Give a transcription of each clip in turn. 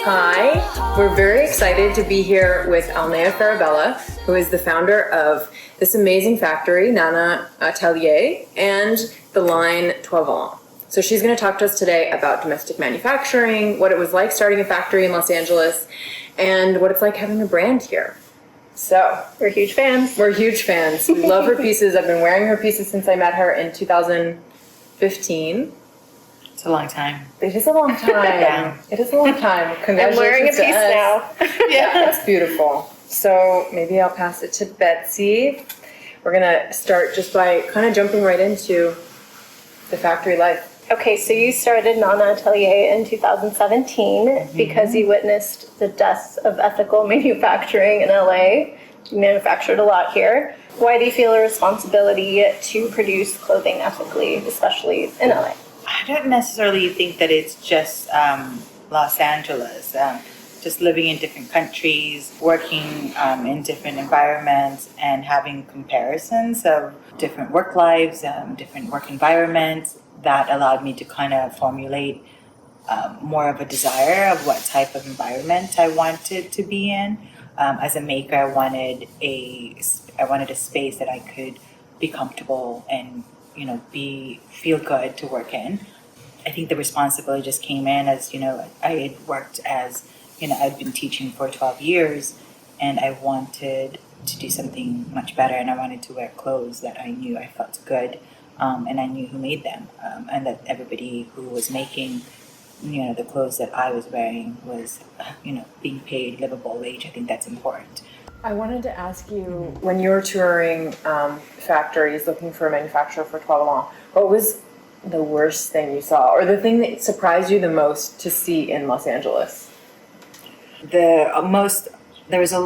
Hi, we're very excited to be here with Alnea Farahbella, who is the founder of this amazing factory, Nana Atelier, and the line Toit Volant. So she's going to talk to us today about domestic manufacturing, what it was like starting a factory in Los Angeles, and what it's like having a brand here. So we're huge fans. We're huge fans. We love her pieces. I've been wearing her pieces since I met her in 2015. It's a long time. It is a long time. Yeah. It is a long time. Congratulations. I'm wearing a piece now. Yeah, that's beautiful. So maybe I'll pass it to Betsy. We're going to start just by kind of jumping right into the factory life. Okay, so you started Nana Atelier in 2017 because you witnessed the deaths of ethical manufacturing in LA. You manufactured a lot here. Why do you feel a responsibility to produce clothing ethically, especially in LA? I don't necessarily think that it's just Los Angeles. Just living in different countries, working in different environments, and having comparisons of different work lives, different work environments, that allowed me to kind of formulate more of a desire of what type of environment I wanted to be in. As a maker, I wanted a space that I could be comfortable and feel good to work in. I think the responsibility just came in as I had worked as I'd been teaching for 12 years, and I wanted to do something much better, and I wanted to wear clothes that I knew I felt good. And I knew who made them, and that everybody who was making, the clothes that I was wearing was, being paid livable wage. I think that's important. I wanted to ask you, when you were touring factories looking for a manufacturer for Toit Volant, what was the worst thing you saw, or the thing that surprised you the most to see in Los Angeles? There was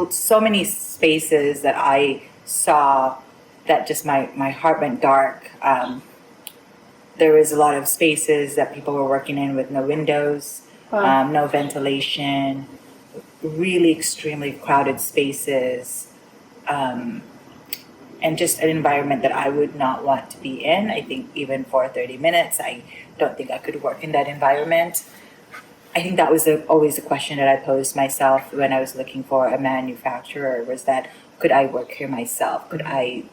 so many spaces that I saw that just my heart went dark. There was a lot of spaces that people were working in with no windows, no ventilation, really extremely crowded spaces, and just an environment that I would not want to be in. I think even for 30 minutes, I don't think I could work in that environment. I think that was always a question that I posed myself when I was looking for a manufacturer, was that could I work here myself? Could I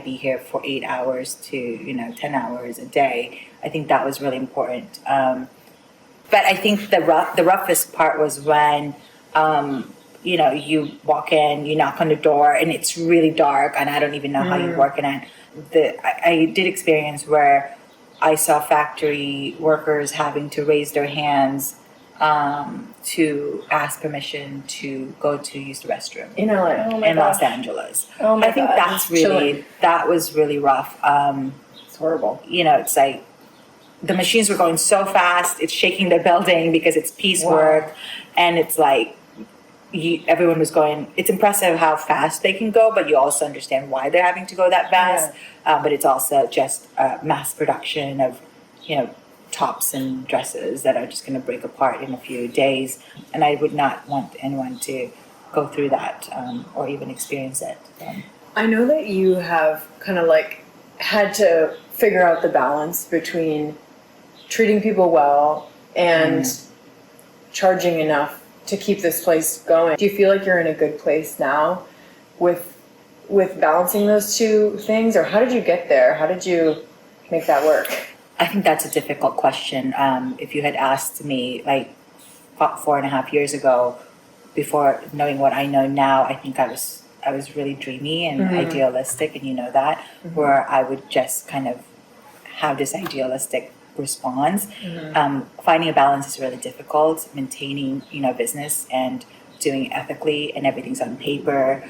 be here for 8 hours to 10 hours a day? I think that was really important. But I think the roughest part was when you walk in, you knock on the door, and it's really dark, and I don't even know how you work in it. I did experience where I saw factory workers having to raise their hands to ask permission to go to use the restroom In LA. in Los Angeles. Oh my I think gosh. that was really rough. It's horrible. It's like the machines were going so fast, it's shaking the building because it's piecework, and it's like everyone was going. It's impressive how fast they can go, but you also understand why they're having to go that fast. Yeah. But it's also just mass production of tops and dresses that are just going to break apart in a few days, and I would not want anyone to go through that or even experience it. I know that you have kind of had to figure out the balance between treating people well and charging enough to keep this place going. Do you feel like you're in a good place now with balancing those two things, or how did you get there? How did you make that work? I think that's a difficult question. If you had asked me 4.5 years ago, before knowing what I know now, I think I was really dreamy and idealistic, and that, where I would just kind of have this idealistic response. Finding a balance is really difficult. Maintaining business and doing it ethically, and everything's on paper,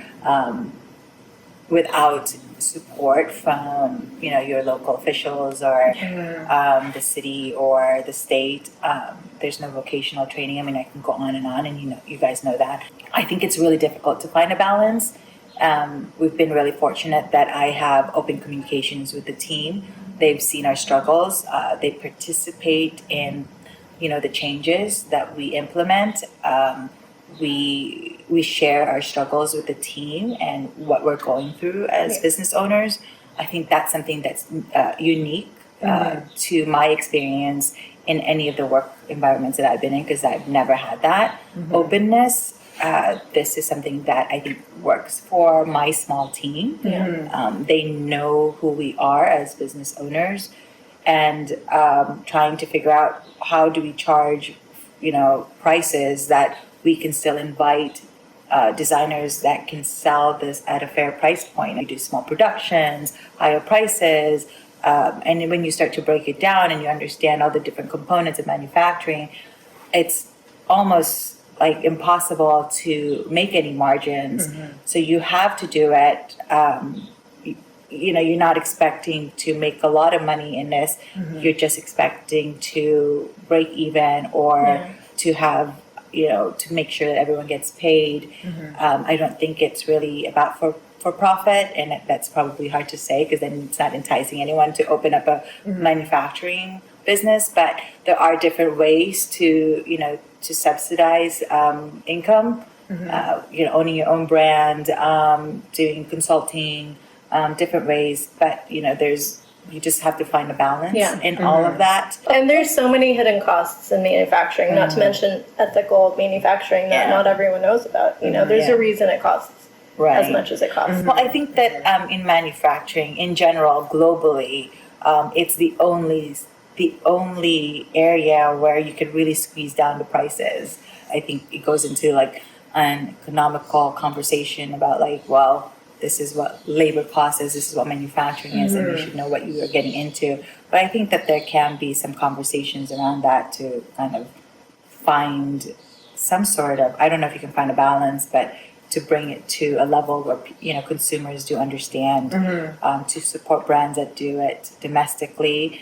without support from your local officials or the city or the state. There's no vocational training. I mean, I can go on, and you guys know that. I think it's really difficult to find a balance. We've been really fortunate that I have open communications with the team. They've seen our struggles. They participate in the changes that we implement. We share our struggles with the team and what we're going through as business owners. I think that's something that's unique to my experience in any of the work environments that I've been in, because I've never had that openness. This is something that I think works for my small team. They know who we are as business owners, and trying to figure out how do we charge, prices that we can still invite designers that can sell this at a fair price point. We do small productions, higher prices, and when you start to break it down and you understand all the different components of manufacturing, it's almost like impossible to make any margins. So you have to do it. You're not expecting to make a lot of money in this. You're just expecting to break even or to have, to make sure that everyone gets paid. I don't think it's really about for profit, and that's probably hard to say because then it's not enticing anyone to open up a manufacturing business. But there are different ways to, to subsidize income. Owning your own brand, doing consulting, different ways. But you just have to find a balance in all of that. And there's so many hidden costs in manufacturing, not to mention ethical manufacturing that not everyone knows about. There's a reason it costs as much as it costs. Well, I think that in manufacturing in general, globally, it's the only area where you could really squeeze down the prices. I think it goes into like an economical conversation about this is what labor cost is, this is what manufacturing is, and you should know what you are getting into. But I think that there can be some conversations around that to kind of find some sort of, I don't know if you can find a balance, but to bring it to a level where consumers do understand, to support brands that do it domestically,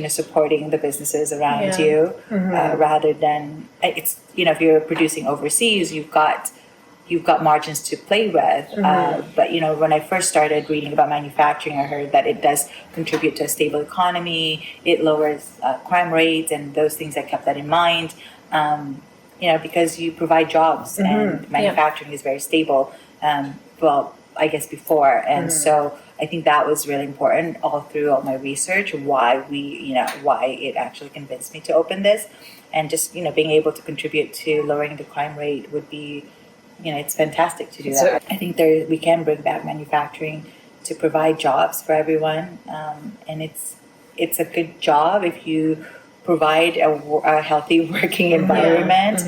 supporting the businesses around you, rather than it's if you're producing overseas, you've got margins to play with. But when I first started reading about manufacturing, I heard that it does contribute to a stable economy. It lowers crime rates and those things. I kept that in mind. Because you provide jobs and manufacturing is very stable. I guess before. And so I think that was really important all through all my research, why it actually convinced me to open this. And just, being able to contribute to lowering the crime rate would be, it's fantastic to do that. I think we can bring back manufacturing to provide jobs for everyone. And it's a good job if you provide a healthy working environment.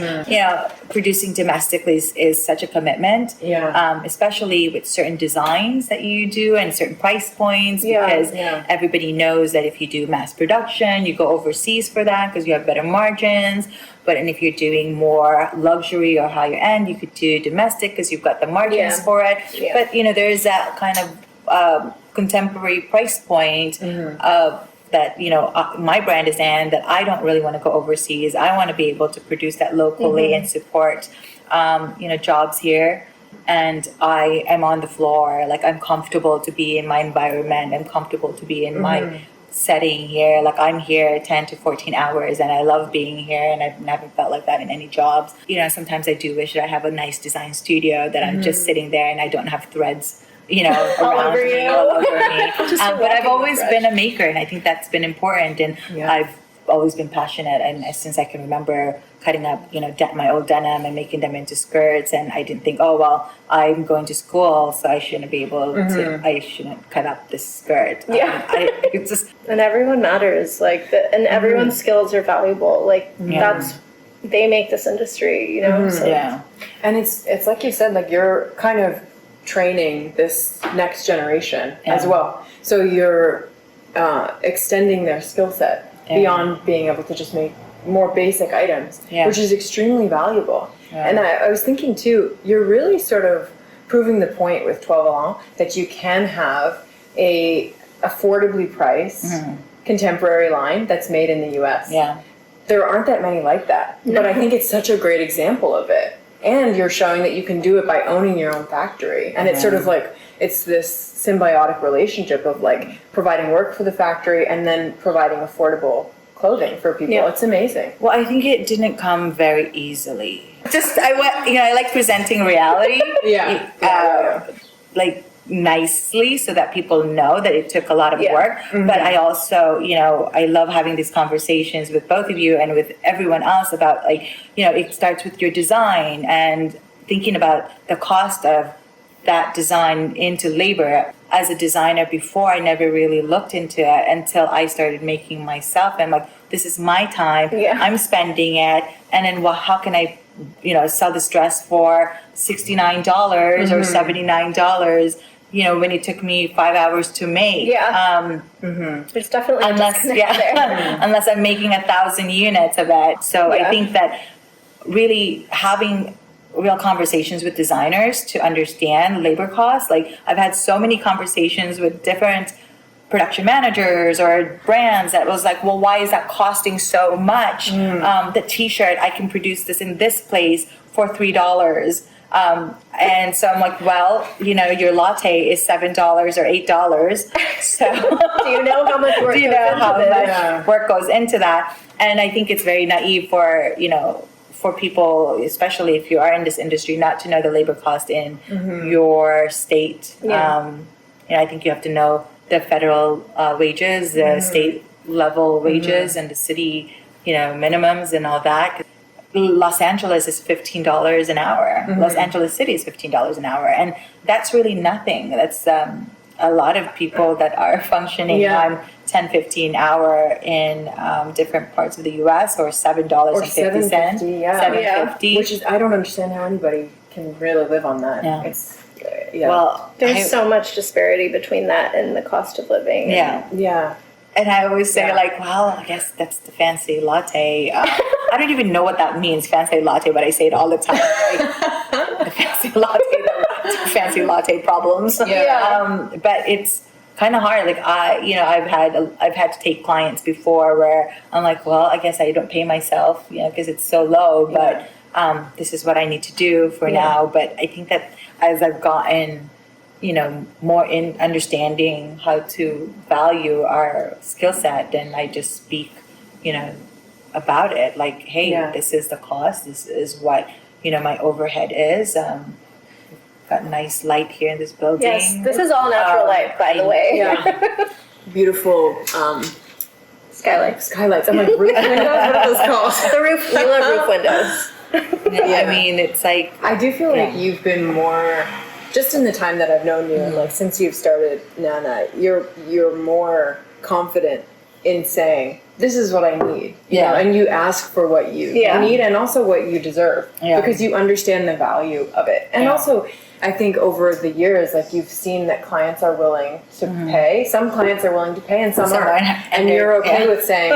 Producing domestically is such a commitment, especially with certain designs that you do and certain price points, because everybody knows that if you do mass production, you go overseas for that because you have better margins. But if you're doing more luxury or higher end, you could do domestic because you've got the margins for it. But there is that kind of contemporary price point of that my brand is in, that I don't really want to go overseas. I want to be able to produce that locally and support jobs here. And I am on the floor, I'm comfortable to be in my environment. I'm comfortable to be in my setting here. I'm here 10 to 14 hours and I love being here, and I've never felt like that in any jobs. Sometimes I do wish that I have a nice design studio that I'm just sitting there and I don't have threads around me, all over me. But I've always been a maker, and I think that's been important. And I've always been passionate, and since I can remember cutting up, my old denim and making them into skirts. And I didn't think, I'm going to school, so I shouldn't be able to. I shouldn't cut up this skirt. It's just, and everyone matters, and everyone's skills are valuable. That's, they make this industry, So. And it's like you said, you're kind of training this next generation as well. So you're extending their skill set beyond being able to just make more basic items, which is extremely valuable. And I was thinking too, you're really sort of proving the point with Toit Volant that you can have a affordably priced contemporary line that's made in the US. There aren't that many like that, but I think it's such a great example of it. And you're showing that you can do it by owning your own factory. And it's sort of it's this symbiotic relationship of providing work for the factory and then providing affordable clothing for people. It's amazing. Well, I think it didn't come very easily. I like presenting reality. nicely so that people know that it took a lot of Yeah. work. But I also, I love having these conversations with both of you and with everyone else about like, it starts with your design and thinking about the cost of that design into labor. As a designer before, I never really looked into it until I started making myself. And like, this is my time. Yeah. I'm spending it. And then, well, how can I, sell this dress for $69 or $79? When it took me 5 hours to make. Yeah. There's definitely a Unless, disconnect there. unless I'm making 1,000 units of it. So Yeah. I think that really having real conversations with designers to understand labor costs. Like I've had so many conversations with different production managers or brands that was like, well, why is that costing so much? The t-shirt, I can produce this in this place for $3. And so I'm like, well, your latte is $7 or $8. So Do you know how much work do you goes know into how this? much work goes into that? And I think it's very naive for people, especially if you are in this industry, not to know the labor cost in your state. Yeah. I think you have to know the federal wages, the state level wages, and the city, minimums and all that. Los Angeles is $15 an hour. Los Angeles City is $15 an hour, and that's really nothing. That's a lot of people that are functioning on $10-15 hour in different parts of the U.S. or $7.50. $7.50, yeah. $7.50. Which is, I don't understand how anybody can really live on that. Yeah. It's, Well, There's so much disparity between that and the cost of living. yeah. And I always say, Yeah. like, well, I guess that's the fancy latte. I don't even know what that means, fancy latte, but I say it all the time. Like, the fancy latte, the fancy latte problems. Yeah. But it's kind of hard. Like I've had to take clients before where I'm like, well, I guess I don't pay myself, because it's so low. But this is what I need to do for now. But I think that as I've gotten more in understanding how to value our skill set, then I just speak, about it. Like, hey, this is the cost. This is what, my overhead is. Got nice light here in this building. Yes, this is all natural light, by the way. Yeah. Beautiful Skylights. skylights. I'm like, roof windows? What are those called? The roof. We love roof windows. I mean, it's like, I do feel like you've been more, just in the time that I've known you, and like since you've started Nana, you're more confident in saying, this is what I need. You know, and you ask for what you need and also what you deserve. Because you understand the value of it. And also, I think over the years, like you've seen that clients are willing to pay. Some clients are willing to pay and some aren't. And you're okay with saying,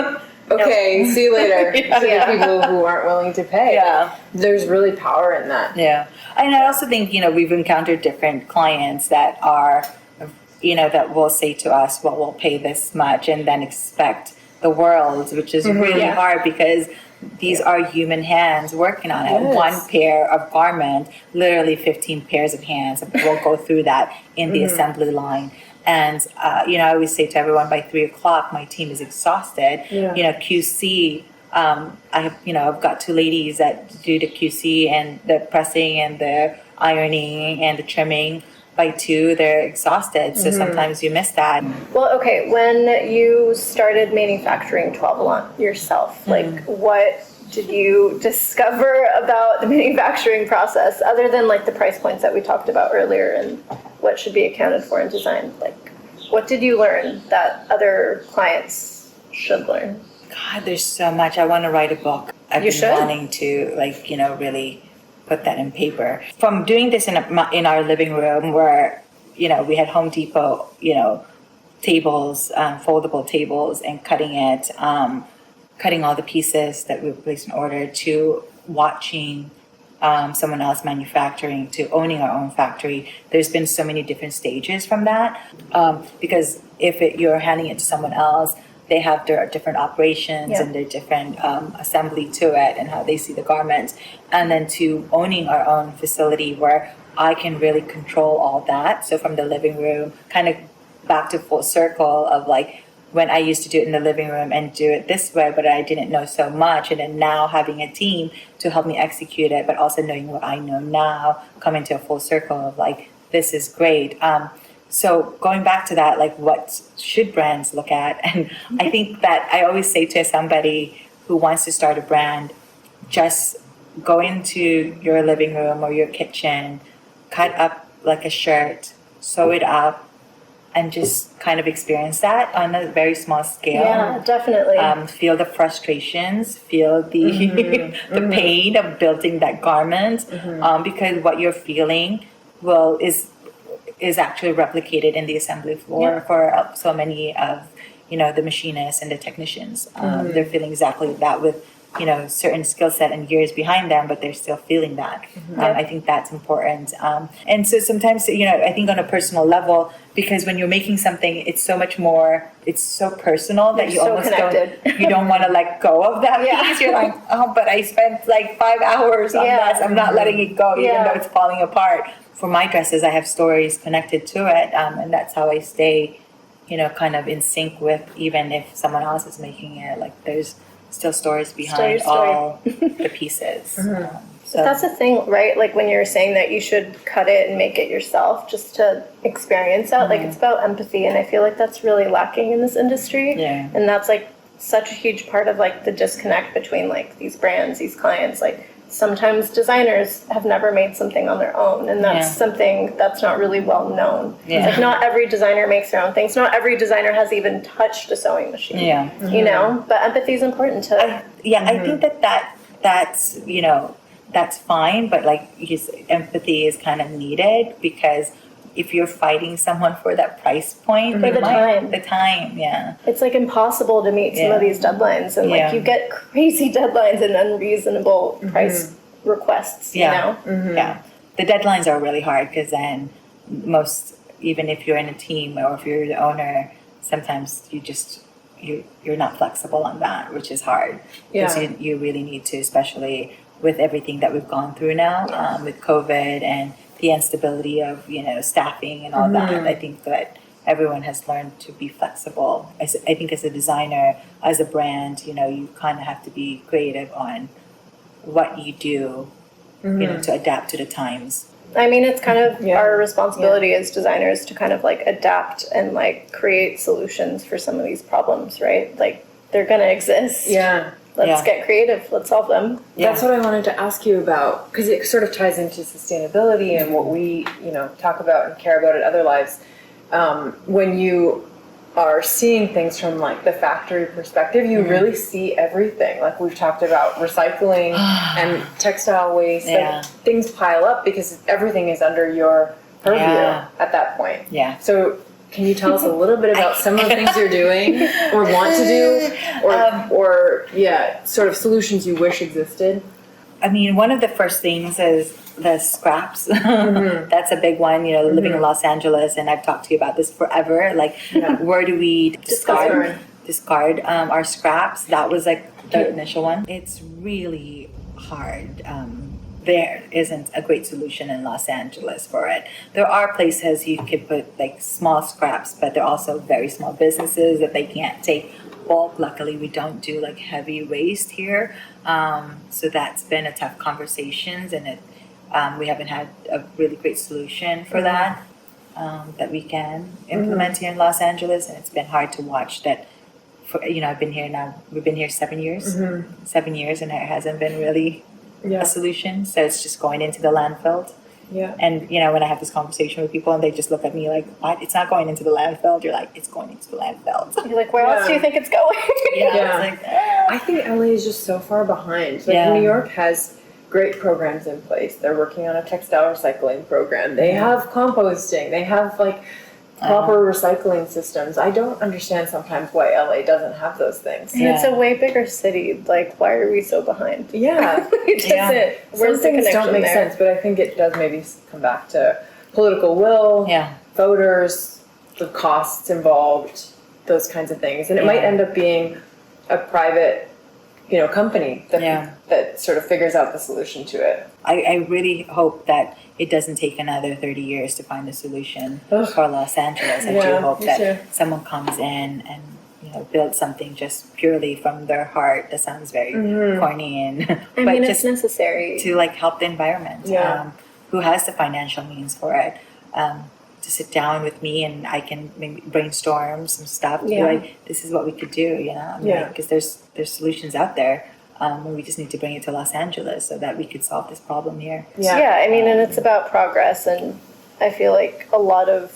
okay, see you later, to the people who aren't willing to pay. There's really power in that. And I also think, we've encountered different clients that are, that will say to us, well, we'll pay this much and then expect the world, which is really hard because these are human hands working on it. One pair of garment, literally 15 pairs of hands will go through that in the assembly line. And, I always say to everyone, by 3:00, my team is exhausted. QC, I've got two ladies that do the QC and the pressing and the ironing and the trimming. By 2, they're exhausted. So sometimes you miss that. Well, okay, when you started manufacturing Toit Volant yourself, like what did you discover about the manufacturing process other than like the price points that we talked about earlier and what should be accounted for in design? Like, what did you learn that other clients should learn? God, there's so much. I want to write a book. I've been wanting to, really put that in paper. From doing this in our living room where, we had Home Depot, tables, foldable tables, and cutting all the pieces that we placed in order, to watching someone else manufacturing, to owning our own factory. There's been so many different stages from that, because if you're handing it to someone else, they have their different operations and their different assembly to it and how they see the garments. And then to owning our own facility where I can really control all that. So from the living room, kind of back to full circle of like when I used to do it in the living room and do it this way, but I didn't know so much. And then now having a team to help me execute it, but also knowing what I know now, coming to a full circle of like, this is great. So going back to that, like what should brands look at? And I think that I always say to somebody who wants to start a brand, just go into your living room or your kitchen, cut up like a shirt, sew it up, and just kind of experience that on a very small scale. Yeah, definitely. Feel the frustrations, feel the the pain of building that garment, because what you're feeling is actually replicated in the assembly floor for so many of the machinists and the technicians. They're feeling exactly that with certain skill set and years behind them, but they're still feeling that. I think that's important. And so sometimes, I think on a personal level, because when you're making something, it's so much more, it's so personal that you so almost connected. you don't want to let go of that piece. You're like, oh, but I spent like 5 hours on this. I'm not letting it go, even though it's falling apart. For my dresses, I have stories connected to it, and that's how I stay, kind of in sync with, even if someone else is making it. Like there's still stories behind all the pieces. So That's the thing, right? Like when you're saying that you should cut it and make it yourself just to experience that, like it's about empathy, and I feel like that's really lacking in this industry. Yeah. And that's like such a huge part of like the disconnect between like these brands, these clients. Like sometimes designers have never made something on their own, and that's something that's not really well known. Yeah. Like not every designer makes their own things. Not every designer has even touched a sewing machine. Yeah. But empathy is important to I think that's that's fine, but like empathy is kind of needed, because if you're fighting someone for that price point, For the time, it's like impossible to meet some of these deadlines, and like you get crazy deadlines and unreasonable price requests, the deadlines are really hard, because then even if you're in a team or if you're the owner, sometimes you're not flexible on that, which is hard, because you really need to, especially with everything that we've gone through now, with COVID and the instability of staffing and all that. I think that everyone has learned to be flexible. I think as a designer, as a brand, you kind of have to be creative on what you do, to adapt to the times. I mean, it's kind of our responsibility as designers to kind of like adapt and like create solutions for some of these problems, right? Like they're gonna exist. Let's get creative. Let's solve them. That's what I wanted to ask you about, because it sort of ties into sustainability and what we, talk about and care about in other lives. When you are seeing things from like the factory perspective, you really see everything. Like we've talked about recycling and textile waste. Like things pile up because everything is under your purview at that point. So can you tell us a little bit about some of the things you're doing or want to do, or sort of solutions you wish existed? I mean, one of the first things is the scraps. That's a big one, living in Los Angeles, and I've talked to you about this forever. Like, where do we discard our scraps? That was like the initial one. It's really hard. There isn't a great solution in Los Angeles for it. There are places you could put like small scraps, but they're also very small businesses that they can't take bulk. Luckily, we don't do like heavy waste here. So that's been a tough conversations, and we haven't had a really great solution for that we can implement here in Los Angeles. And it's been hard to watch that. I've been here now. We've been here 7 years. 7 years, and it hasn't been really a solution. So it's just going into the landfill. And when I have this conversation with people and they just look at me like, what? It's not going into the landfill. You're like, it's going into the landfill. You're like, where else do you think it's going? It's like, I think LA is just so far behind. Like New York has great programs in place. They're working on a textile recycling program. They have composting. They have like proper recycling systems. I don't understand sometimes why LA doesn't have those things. And it's a way bigger city. Like, why are we so behind? It doesn't. Where's Some things the don't make connection sense, but I think it does maybe come back to political will, voters, the costs involved, those kinds of things. And it might end up being a private, company that sort of figures out the solution to it. I really hope that it doesn't take another 30 years to find a solution for Los Angeles. I do hope that someone comes in and builds something just purely from their heart. That sounds very corny, I mean, it's necessary to like help the environment. Who has the financial means for it? to sit down with me and I can maybe brainstorm some stuff. To be Yeah. like, this is what we could do, you know? Because there's solutions out there. And we just need to bring it to Los Angeles so that we could solve this problem here. Yeah, I mean, and it's about progress, and I feel like a lot of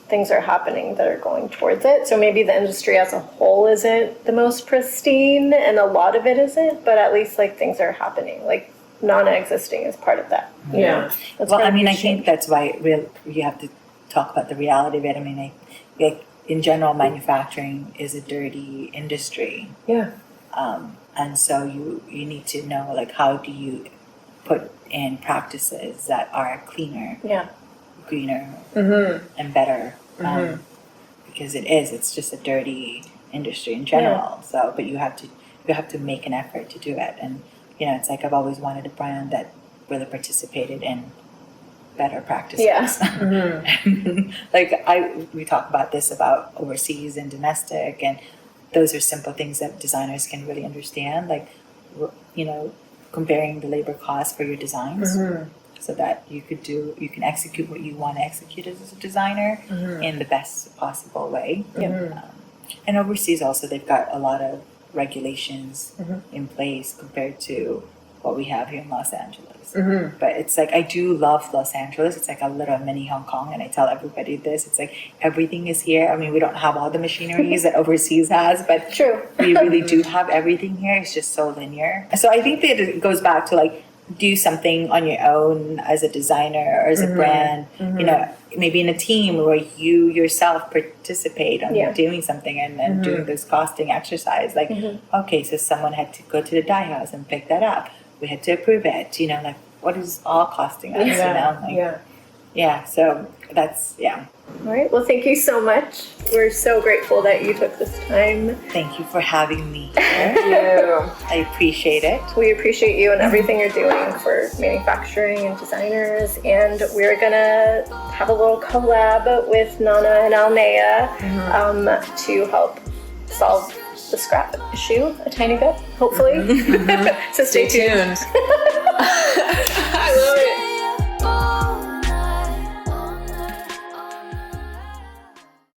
things are happening that are going towards it. So maybe the industry as a whole isn't the most pristine, and a lot of it isn't, but at least like things are happening. Like Nana existing is part of that. Yeah. That's Well, part I of mean, the I think change. that's why you have to talk about the reality of it. I mean, like in general, manufacturing is a dirty industry. Yeah. And so you need to know, like, how do you put in practices that are cleaner, Yeah. greener, Mm-hmm. and better, because it's just a dirty industry in general. So, but you have to make an effort to do it. And it's like I've always wanted a brand that really participated in better practices. Yeah. Like we talk about this about overseas and domestic, and those are simple things that designers can really understand. Like, comparing the labor costs for your designs, so that you can execute what you want to execute as a designer in the best possible way. And overseas also, they've got a lot of regulations in place compared to what we have here in Los Angeles. But it's like, I do love Los Angeles. It's like a little mini Hong Kong, and I tell everybody this. It's like everything is here. I mean, we don't have all the machineries that overseas has, but True. we really do have everything here. It's just so linear. So I think that it goes back to like, do something on your own as a designer or as a brand, maybe in a team where you yourself participate on doing something and doing this costing exercise. Like, okay, so someone had to go to the dye house and pick that up. We had to approve it, like, what is all costing us, so that's, All right. Well, thank you so much. We're so grateful that you took this time. Thank you for having me here. Thank you. I appreciate it. We appreciate you and everything you're doing for manufacturing and designers. And we're going to have a little collab with Nana and Alnea to help solve the scrap issue a tiny bit, hopefully. So stay tuned.